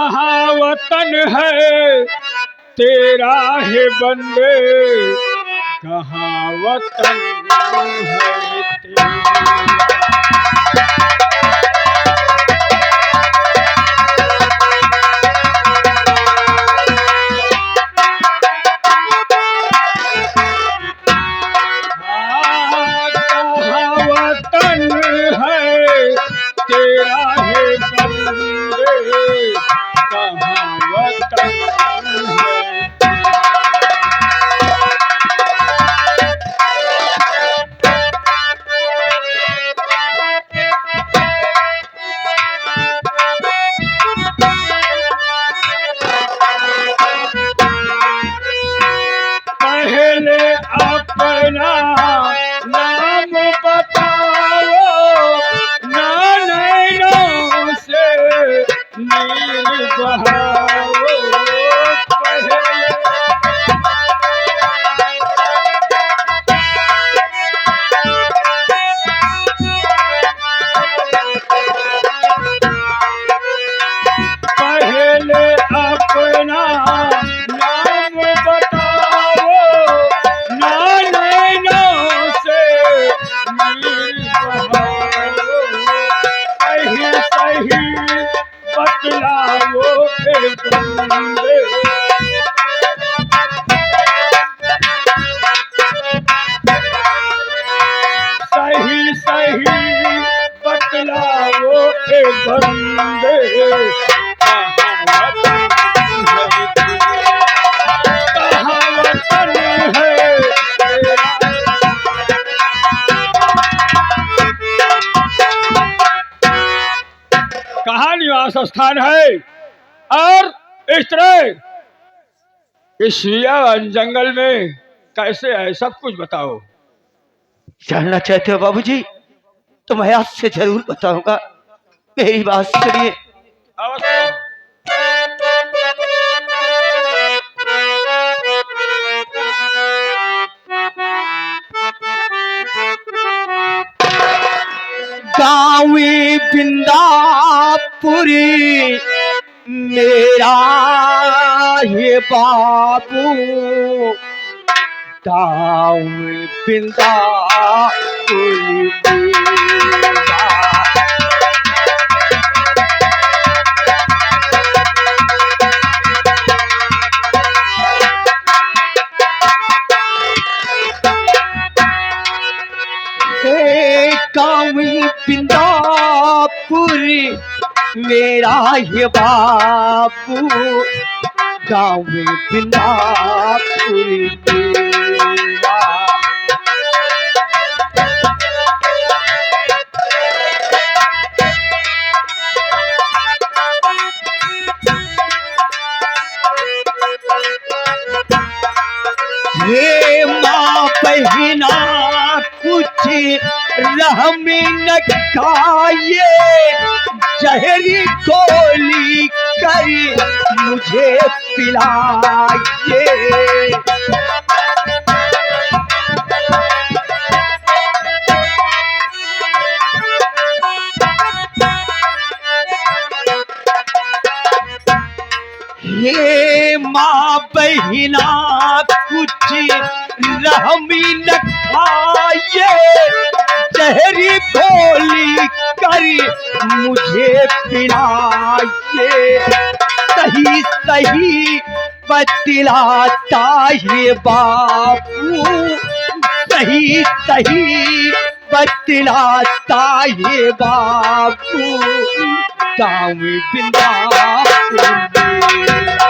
कहाँ वतन है तेरा है बंदे, कहाँ वतन है तेरा। कहाँ वतन है तेरा है बंदे, कहाँ वतन है। पहले अपना नाम बताओ, ना नैनों से नीर बहाओ। पहले अपना नाम बताओ, ना नैनों से नीर बहाओ। सही सही बतलाओ ए बंदे, सही सही बतलाओ ए बंदे, कहाँ वतन है तेरा। कहाँ निवास स्थान है, और इस तरह इस जंगल में कैसे है, सब कुछ बताओ। जानना चाहते हो बाबूजी? तो मैं आपसे जरूर बताऊंगा, मेरी बात सुनिए। अवश्य। गाँव बिंदापुरी मेरा ये बाबू, गाँव बिंदापुरी मेरा। गाँव बिंदापुरी मेरा ये बाबू, गाँव बिंदापुरी मेरा। हे माँ बहिना कुछ रहमी न खाइए, जहरी गोली करी मुझे पिलाइए। हे माँ बहिना कुछ रहमी न खाइए, जहरी गोली करी मुझे पिलाइए। सही सही बतलाता ये बाबू, सही सही बतलाता ये बाबू, गाँव बिंदापुर मेरा।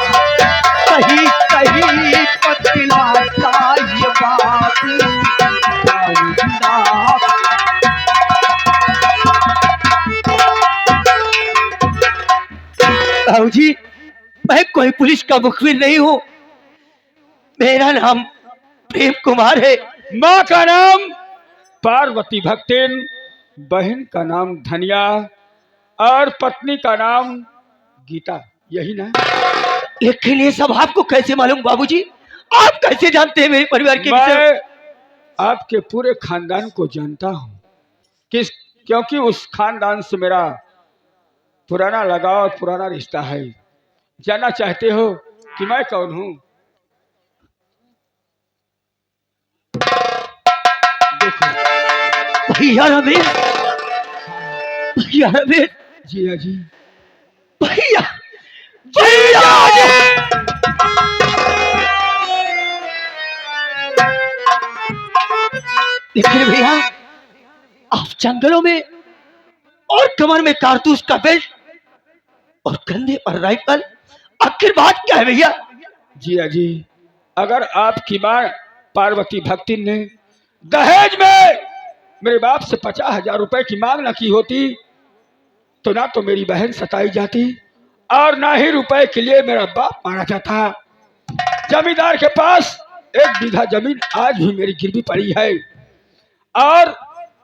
सही सही बतलाता ये बाबू, गाँव बिंदापुर। बाबूजी, मैं कोई पुलिस का मुखबिर नहीं हूँ, मेरा नाम प्रेम कुमार है। माँ का नाम पार्वती भक्तिन, बहन का नाम धनिया, और पत्नी का नाम गीता, यही ना? लेकिन ये सब आपको कैसे मालूम बाबूजी? आप कैसे जानते हैं मेरे परिवार के विषय? मैं आपके पूरे खानदान को जानता हूँ, क्योंकि उस खानदान से मेरा पुराना लगाव और पुराना रिश्ता है। जानना चाहते हो कि मैं कौन हूँ? देखो। भैया रमेश, भैया रमेश, जी हाँ जी। भैया, भैया। लेकिन भैया, आप जंगलों में और कमर में कारतूस का बेल्ट और कंधे पर राइफल, आखिर बात क्या है भैया? जी हाँ जी। अगर आपकी माँ पार्वती भक्ति ने दहेज में मेरे बाप से 50,000 रुपए की मांग न की होती तो ना तो मेरी बहन सताई जाती और ना ही रुपए के लिए मेरा बाप मारा जाता। जमींदार के पास 1 बीघा जमीन आज भी मेरी गिरवी पड़ी है और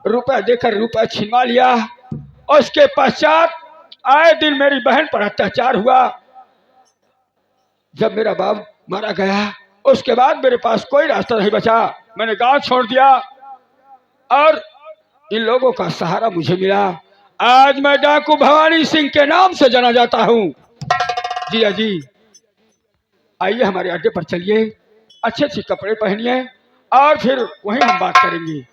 रुपया देकर रुपया छिनवा लिया। उसके पश्चात आए दिन मेरी बहन पर अत्याचार हुआ। जब मेरा बाप मारा गया उसके बाद मेरे पास कोई रास्ता नहीं बचा। मैंने गांव छोड़ दिया और इन लोगों का सहारा मुझे मिला। आज मैं डाकू भवानी सिंह के नाम से जाना जाता हूँ। जी हाँ जी। आइए हमारे अड्डे पर चलिए, अच्छे अच्छे कपड़े पहनिए और फिर वहीं हम बात करेंगे।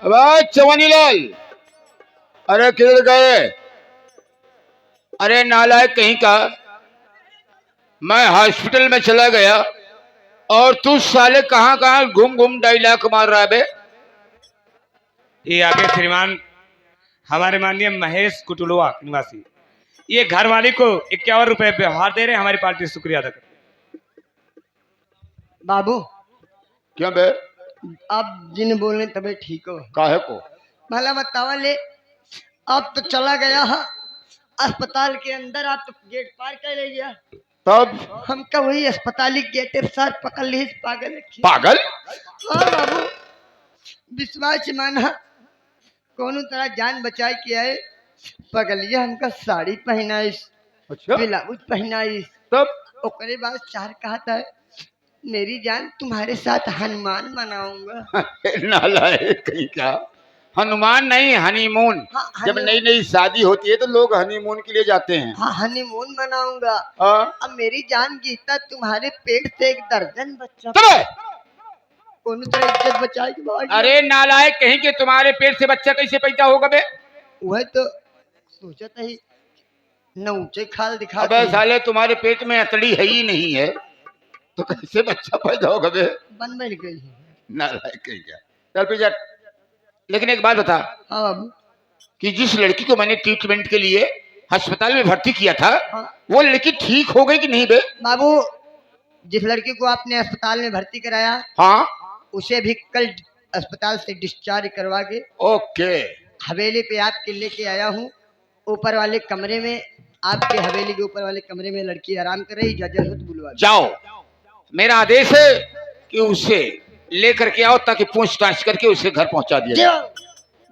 अब चवनी लाल, अरे किधर गए? अरे नालायक कहीं का, मैं हॉस्पिटल में चला गया और तू साले कहाँ कहाँ घूम घूम डायलॉग मार रहा है बे? ये आगे श्रीमान हमारे माननीय महेश कुटुलवा निवासी, ये घर वाली को 51 रुपए व्यवहार दे रहे हैं। हमारी पार्टी शुक्रिया अदा करते। बाबू, क्यों बे? आप जिन बोले तबे ठीक हो। काहे को? भला बतावा ले, आप तो चला गया है अस्पताल के अंदर, आप तो गेट पार कर ले गया। तब हमका वही अस्पताली गेट के साथ पकड़ ली पागल। पागल? हाँ बाबू, विश्वास माना कौन तरह जान बचाए के आए। पगलिया हमका साड़ी पहनाइस, अच्छा, ब्लाउज पहनाइस, तब ओकरे बाद चार कहा था मेरी जान तुम्हारे साथ हनुमान मनाऊंगा। नालायक कहीं का, हनुमान नहीं हनीमून। हाँ, जब नई नई शादी होती है तो लोग हनीमून के लिए जाते हैं। हाँ, हनीमून मनाऊंगा। हाँ? अब मेरी जान गीता तुम्हारे पेट से 1 दर्जन बच्चा तब कौन तरह इज्जत बचाएगी भाई। अरे नालायक कहीं के, तुम्हारे पेट से बच्चा कैसे पैदा होगा बे? वह तो सोचा था ही न ऊंचे खाल दिखा अबे साले तुम्हारे पेट में अतड़ी है ही नहीं है तो कैसे बच्चा पैदा होगा बे? बन बैठ गई। नालायक कहीं का, चल पी जा। लेकिन एक बात बता हाँ बाबू। कि जिस लड़की को मैंने ट्रीटमेंट के लिए अस्पताल में भर्ती किया था, हाँ वो लड़की ठीक हो गई कि नहीं बे? बाबू, जिस लड़की को आपने अस्पताल में भर्ती कराया, हाँ, उसे भी कल अस्पताल से डिस्चार्ज करवा के ओके। हवेली पे आपके लेके आया हूँ। ऊपर वाले कमरे में, आपके हवेली के ऊपर वाले कमरे में लड़की आराम कर रही। जरूरत बुलवा जाओ, मेरा आदेश है कि उसे लेकर के आओ ताकि पूछताछ करके उसे घर पहुंचा दिया जाए।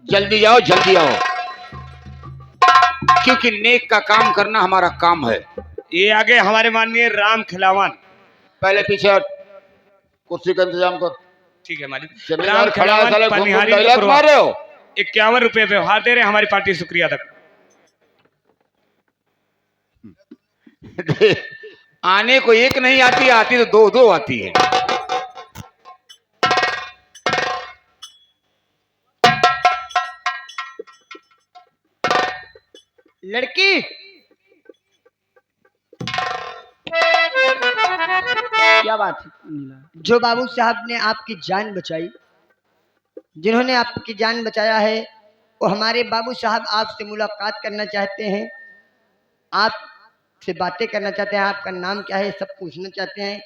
जल्दी जाओ, जल्दी आओ, क्योंकि नेक का काम करना हमारा काम है। ये आगे हमारे माननीय राम खिलावन। पहले पीछे हट, कुर्सी का इंतजाम कर। ठीक है मालिक। जमींदार राम खड़ा है, साले खिलावन घूम घूम पनिहारी डायलॉग मार रहे हो। 51 रुपए व्यवहार दे रहे हैं। हमारी पार्टी शुक्रिया अदा करते। आने को एक नहीं आती, आती तो दो दो आती है। लड़की क्या बात है? जो बाबू साहब ने आपकी जान बचाई, जिन्होंने आपकी जान बचाया है, वो हमारे बाबू साहब आपसे मुलाकात करना चाहते हैं, आपसे बातें करना चाहते हैं। आपका नाम क्या है सब पूछना चाहते हैं।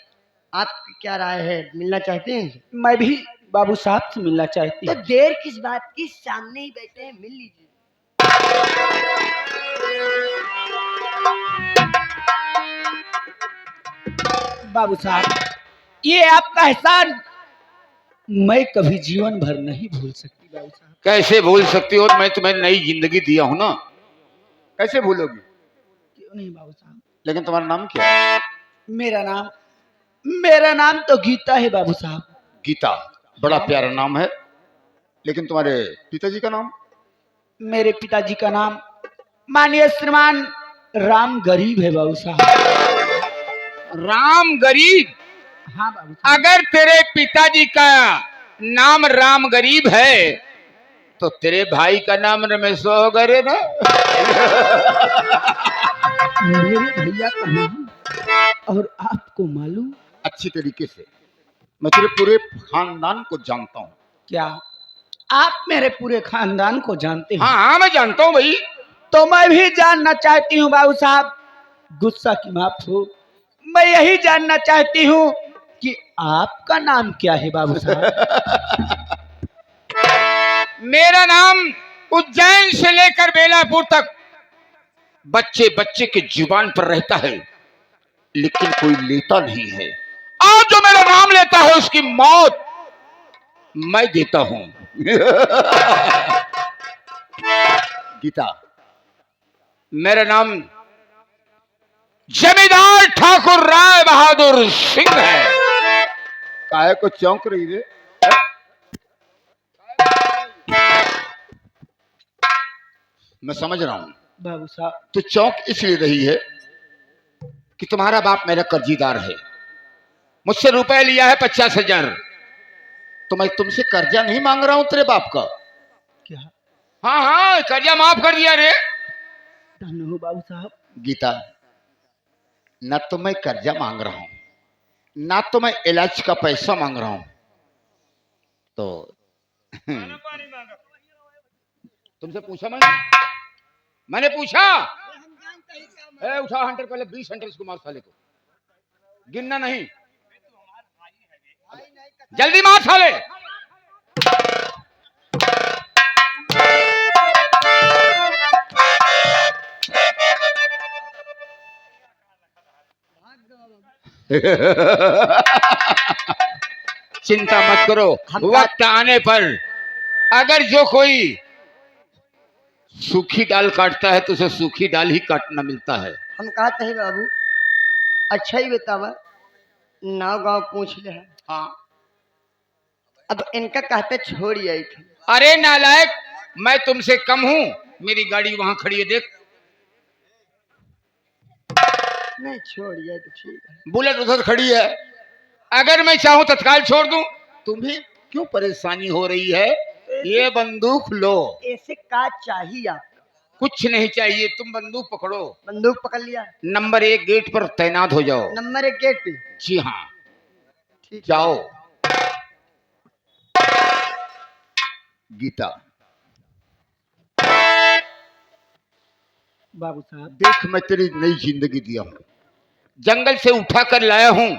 आपकी क्या राय है, मिलना चाहते हैं? मैं भी बाबू साहब से मिलना चाहती तो हूँ। देर किस बात की, सामने ही बैठे हैं, मिल लीजिए। बाबू साहब, ये आपका एहसान मैं कभी जीवन भर नहीं भूल सकती। बाबू साहब, कैसे भूल सकती हो? मैं तुम्हें नई जिंदगी दिया हूं ना। कैसे भूलोगी? क्यों नहीं बाबू साहब? लेकिन तुम्हारा नाम क्या है? मेरा नाम तो गीता है बाबू साहब। गीता, बड़ा प्यारा नाम है। लेकिन तुम्हारे पिताजी का नाम? मेरे पिताजी का नाम माननीय श्रीमान राम गरीब है बाबू साहब। राम गरीब? हाँ बाबू साहब। अगर तेरे पिताजी का नाम राम गरीब है तो तेरे भाई का नाम रमेश होगा रे ना? मेरे भैया का नाम और आपको मालूम? अच्छी तरीके से मैं तेरे पूरे खानदान को जानता हूँ। क्या आप मेरे पूरे खानदान को जानते हैं? हाँ हाँ, मैं जानता हूँ भाई। तो मैं भी जानना चाहती हूँ बाबू साहब, गुस्सा की माफ हो, मैं यही जानना चाहती हूँ कि आपका नाम क्या है बाबू साहब? मेरा नाम उज्जैन से लेकर बेलापुर तक बच्चे बच्चे के जुबान पर रहता है, लेकिन कोई लेता नहीं है। आज जो मेरा नाम लेता है उसकी मौत मैं देता हूं। गीता, मेरा नाम जमींदार ठाकुर राय बहादुर सिंह है। काहे को चौंक रही रे? मैं समझ रहा हूं बाबू साहब, तो चौंक इसलिए रही है कि तुम्हारा बाप मेरा कर्जीदार है, मुझसे रुपए लिया है 50,000। तो मैं तुमसे कर्जा नहीं मांग रहा हूं तेरे बाप का। क्या? हाँ हाँ, कर्जा माफ कर दिया रे। धन्य हो बाबू साहब। गीता, ना तो मैं कर्जा मांग रहा हूं, ना तो मैं इलाज का पैसा मांग रहा हूं। तो तुमसे पूछा मैंने पूछा। उठा हंटर, पहले 20 हंटर इसको मार, साले को गिनना नहीं, जल्दी मार साले। चिंता मत करो, वक्त आने पर अगर जो कोई सूखी डाल काटता है तो उसे सूखी डाल ही काटना मिलता है। हम कहते हैं बाबू, अच्छा ही बतावा, नाव गांव पूछ ले। हाँ, अब इनका कहते छोड़ आई थी। अरे नालायक, मैं तुमसे कम हूं? मेरी गाड़ी वहां खड़ी है, देख। नहीं छोड़ आई तो ठीक है। बुलेट उधर खड़ी है, अगर मैं चाहूं तत्काल छोड़ दूं। तुम्हें क्यों परेशानी हो रही है? ये बंदूक लो। ऐसे का चाहिए आपको? कुछ नहीं चाहिए, तुम बंदूक पकड़ो। बंदूक पकड़ लिया। नंबर 1 गेट पर तैनात हो जाओ। नंबर 1 गेट पे? जी हाँ, ठीक, जाओ। गीता, बाबू साहब, देख मैं तेरी नई जिंदगी दिया हूं, जंगल से उठा कर लाया हूं,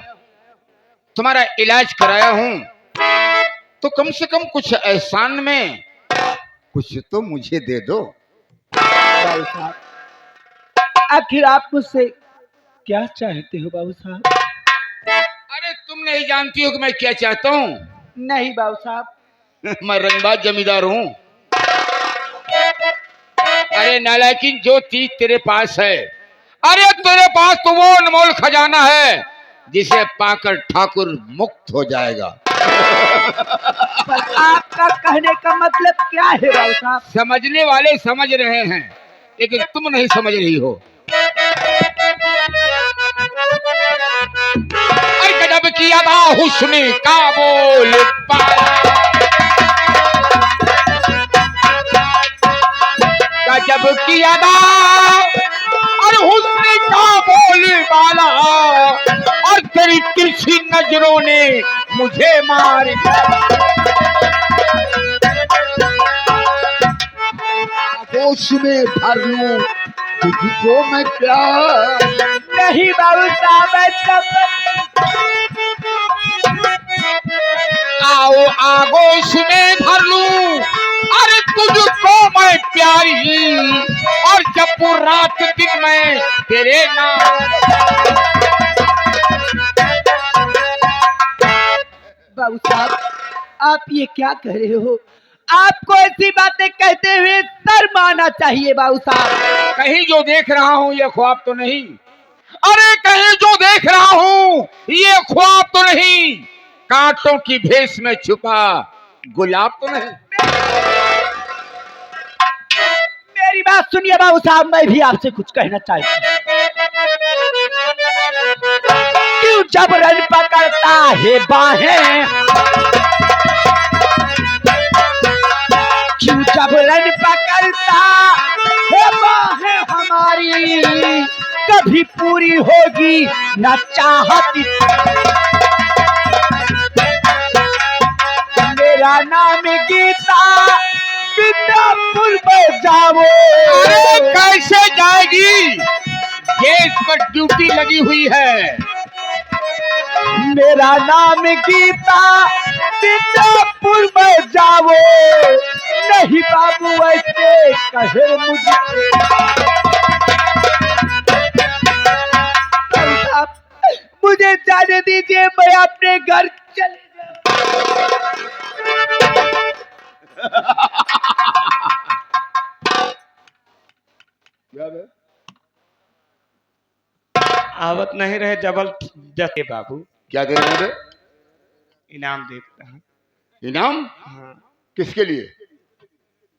तुम्हारा इलाज कराया हूं, तो कम से कम कुछ एहसान में कुछ तो मुझे दे दो। बाबू साहब, आखिर आप मुझसे क्या चाहते हो बाबू साहब? अरे तुम नहीं जानती हो कि मैं क्या चाहता हूं? नहीं बाबू साहब। मैं रंगबाज जमींदार हूं। अरे नालायकिन, जो चीज तेरे पास है, अरे तेरे पास तो वो अनमोल खजाना है जिसे पाकर ठाकुर मुक्त हो जाएगा। पर आपका कहने का मतलब क्या है बाबू साहब? समझने वाले समझ रहे हैं, लेकिन तुम नहीं समझ रही हो। अरे गजब की अदा हुस्न का बोल पाला, गजब की अदा और हुस्न का बोल बाला, और तेरी तिरछी नजरों ने मुझे मार होश में भर लूं तुझको मैं प्यार। नहीं बाबू साहब, ऐसा आओ आगोश में भर लूं अरे तुझको मैं प्यारी, और जब रात दिन में तेरे नाम। बाबू साहब, आप ये क्या कह रहे हो? आपको ऐसी बातें कहते हुए शर्म आना चाहिए बाबू साहब। कहीं जो देख रहा हूँ ये ख्वाब तो नहीं? अरे कहीं जो देख रहा हूँ ये ख्वाब तो नहीं? कांटों की भेष में छुपा गुलाब तो नहीं? मेरी बात सुनिए बाबू साहब, मैं भी आपसे कुछ कहना चाहता हूँ। क्यों जबरन पकड़ता है बाहें, क्यों जबरन पकड़ता है बाहें हमारी, कभी पूरी होगी न चाहती। मेरा नाम गीता, विद्यापुर में जाओ। अरे कैसे जाएगी? गेट पर ड्यूटी लगी हुई है। मेरा नाम गीता, विद्यापुर में जाओ। नहीं बाबू ऐसे कहे मुझे। साहब, मुझे जाने दीजिए, मैं अपने घर चले जाऊं। आवत नहीं रहे जबल जते बाबू, क्या दे रहे हैं? इनाम देता है। इनाम? हाँ, किसके लिए? कि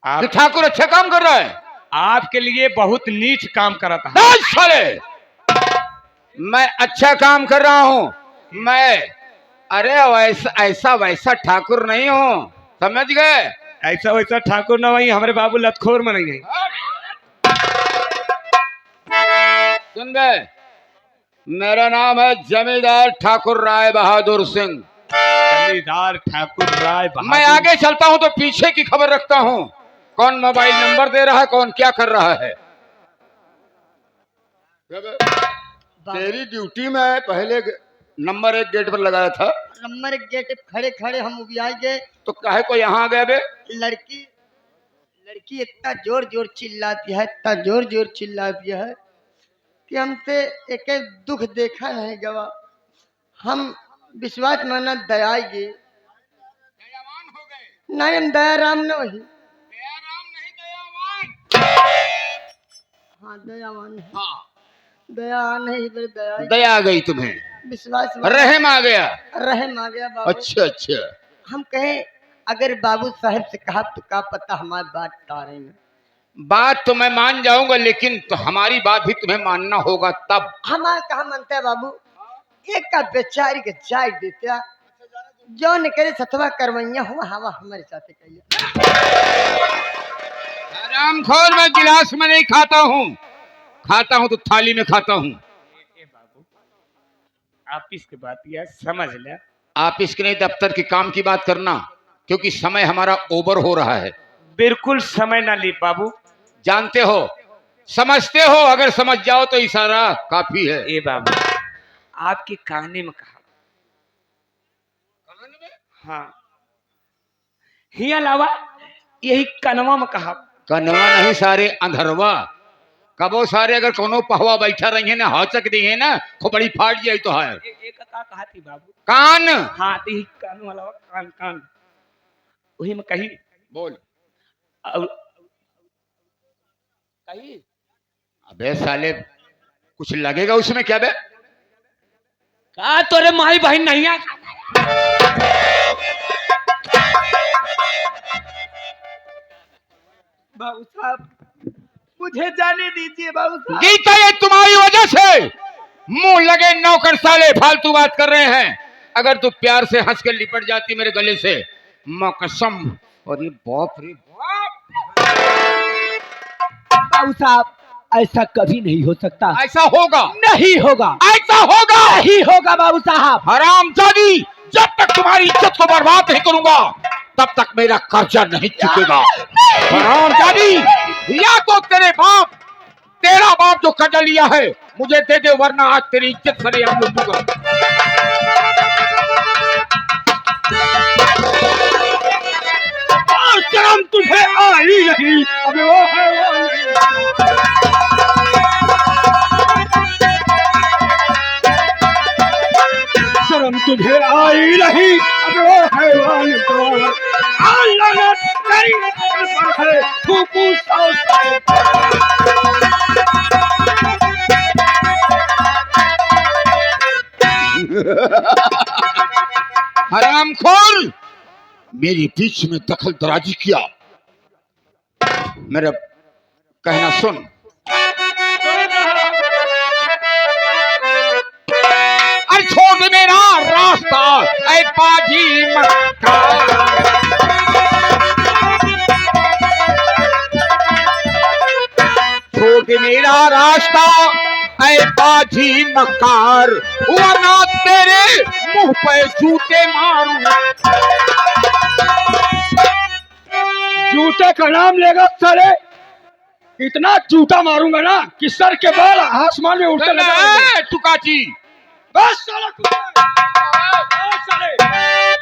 आप ठाकुर अच्छा काम कर रहा है? आपके लिए बहुत नीच काम करा था। बस साले, मैं अच्छा काम कर रहा हूँ। मैं अरे ऐसा वैसा ठाकुर नहीं हूँ, समझ गए? ऐसा वैसा ठाकुर ना, वही हमारे बाबू लतखोर में नहीं है। सुन गए? मेरा नाम है जमींदार ठाकुर राय बहादुर सिंह। जमींदार ठाकुर राय बहादुर। मैं आगे चलता हूँ तो पीछे की खबर रखता हूँ। कौन मोबाइल नंबर दे रहा है, कौन क्या कर रहा है। तेरी ड्यूटी में पहले नंबर 1 गेट पर लगाया था। नंबर गेट खड़े खड़े हम उबियाई गए। तो काहे को यहाँ आ गए बे? लड़की लड़की इतना जोर जोर चिल्लाती है, इतना जोर जोर चिल्लाती है कि हमसे एक एक दुख देखा नहीं गवा। हम विश्वास माना दयागे नहीं, हम दयाराम न वही। हाँ दयावान है। हाँ, दया नहीं फिर दया। दया आ गई तुम्हें, विश्वास रहम आ गया। रहम आ गया बाबू। अच्छा अच्छा। हम कहें अगर बाबू साहब से कहा तो क्या पता हमारी बात टारे में। बात तो मैं मान जाऊंगा, लेकिन तो हमारी बात भी तुम्हें मानना होगा तब। हमारा कहा मानता है बाबू, एक का बेचारी के चाय देता जो न करे सतवा करवैया हुआ हवा हमारे साथ कहिए। हरामखोर, मैं गिलास में नहीं खाता हूँ, खाता हूँ तो थाली में खाता हूँ। बाबू आप इसके बात यह समझ ले। आप इसके नहीं दफ्तर के काम की बात करना, क्योंकि समय हमारा ओवर हो रहा है। बिल्कुल समय ना ली बाबू। जानते हो, समझते हो, अगर समझ जाओ तो इशारा काफी है। ए बाबू आपकी कहानी में कहा। हाँ, ही अलावा यही कनवा में कहा। कनवा नहीं सारे अंधरवा। कबो सारे अगर कोनो पहवा बैठा रही है ना, हौचक दी है ना, खोपड़ी फाट जाए तो है। एक का कहा थी बाबू? कान। हाँ, तो यही कान वाला कान कान वही में कही। बोल। और कही। अबे साले, कुछ लगेगा उसमें क्या बे? कहा तोरे माई बहन नहीं आ। बाबू साहब, मुझे जाने दीजिए बाबू साहब। गीता, ये तुम्हारी वजह से मुंह लगे नौकर साले फालतू बात कर रहे हैं। अगर तू प्यार से हंस के लिपट जाती मेरे गले से, मां कसम। अरे बाप रे बाप। बाबू साहब, ऐसा कभी नहीं हो सकता। ऐसा होगा, नहीं होगा, ऐसा होगा। नहीं होगा बाबू साहब। हरामजादी, जब तक तुम्हारी इज्जत को बर्बाद नहीं करूंगा तब तक मेरा कर्जा नहीं चुकेगा। हरामजादी, या तो तेरा बाप जो कर्जा लिया है मुझे दे दे, वरना आज तेरी इज्जत सरेआम लूटूंगा। शर्म तुझे आई नहीं? अबे वो है वो शर्म तुझे आई नहीं? अबे वो हैवान तो अल्लाह ने तेरी पर है थूकू सौ हरामखोर, मेरे बीच में दखल दराजी किया। मेरा कहना सुन। अरे छोड़ मेरा रास्ता ऐ पाजी मक्कार, छोड़ मेरा रास्ता ऐ पाजी मक्कार, वरना तेरे मुंह पे जूते मारूं। जूते का नाम लेगा साले, इतना जूता मारूंगा ना कि सर के बाल आसमान में उड़ते लगेंगे। टुकाची, बस साला बस साले,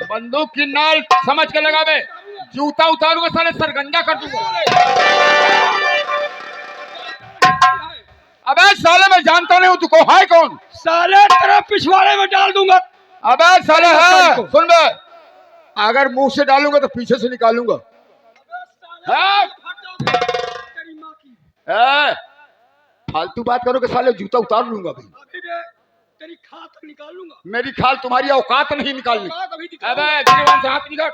बंदूक की नाल समझ के लगा बे, जूता उतारूंगा साले, सरगंजा कर दूंगा। अबे साले मैं जानता नहीं हूँ तू को है कौन? साले तेरा पिछवाड़े में डाल दूंगा। अबे साले है, सुन बे, अगर मुंह से डालूंगा तो पीछे से निकालूंगा। फालतू बात करोगे साले, जूता उतार लूंगा भाई। तेरी खाल तक निकाल लूंगा। मेरी खाल तुम्हारी औकात नहीं निकालनी। अबे से हाथ निकाल।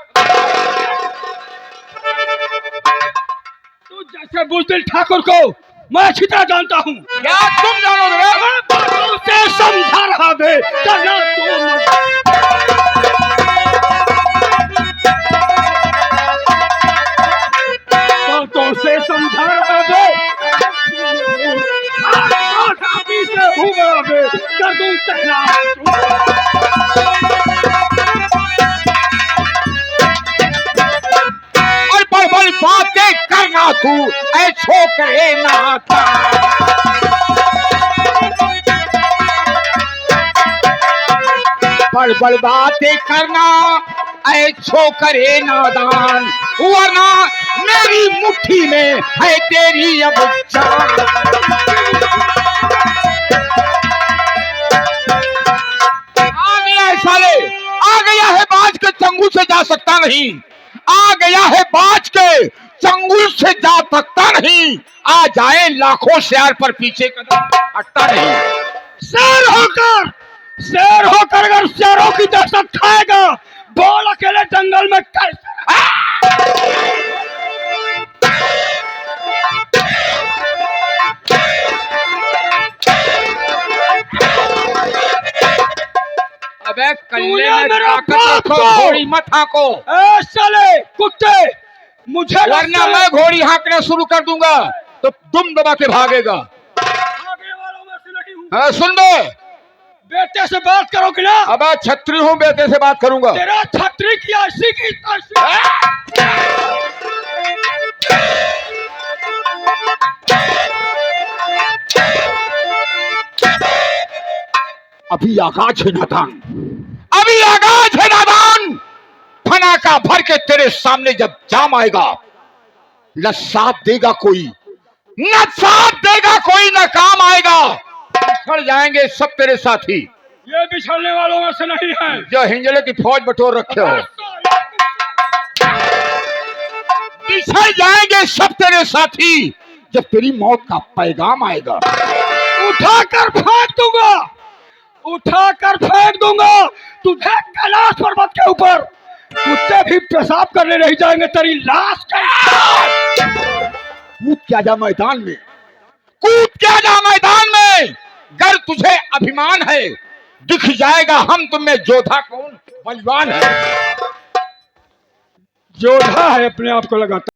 तू जैसे बुजदिल ठाकुर को मैं अच्छी तरह जानता हूँ। क्या तुम जानोगे? उसे समझा रहा बे, करना तो से समझा रहा बे, से हूँ बड़ा बे, कर दूं चहला। और बड़ी बातें करना तू ऐ छोकरे नाता। बड़ बातें करना ऐ छोकरे नादान, वरना मेरी मुट्ठी में है तेरी अब जान। आ गया है साले, आ गया है बाज के चंगुल से जा सकता नहीं, आ गया है बाज के चंगुल से जा सकता नहीं, आ जाए लाखों शेर पर पीछे कदम हटता नहीं। शेर होकर अगर शेरों की दहशत खाएगा, बोल अकेले जंगल में कैसे? अबे कल्ले में ताकत रखो, घोड़ी मत हाको। साले कुत्ते, मुझे वरना मैं घोड़ी हाँकना शुरू कर दूंगा तो तुम दबा के भागेगा। आगे वालों में से नहीं हूँ। हाँ, सुन दो, बेटे से बात करोगे ना? अब छत्री हूँ, बेटे से बात करूंगा। तेरा छत्री की ऐसी की अभी आगाज है नादान, अभी आगाज है नादान। फनाका भर के तेरे सामने जब जाम आएगा, न साथ देगा कोई, न साथ देगा कोई, न काम आएगा। बिछड़ जाएंगे सब तेरे साथी। ये बिछड़ने वालों में से नहीं है जो हिंजड़े की फौज बटोर रखे हो। बिछड़ जाएंगे सब तेरे साथी जब तेरी मौत का पैगाम आएगा। उठाकर फेंक दूंगा, उठाकर फेंक दूंगा तुझे कैलाश पर्वत के ऊपर। कुत्ते भी पेशाब करने नहीं जाएंगे तेरी लाश के। कूद के आजा मैदान में, कूद के आजा मैदान में। गर तुझे अभिमान है, दिख जाएगा हम तुम में जोधा कौन बलवान है। जोधा है अपने आप को लगाता।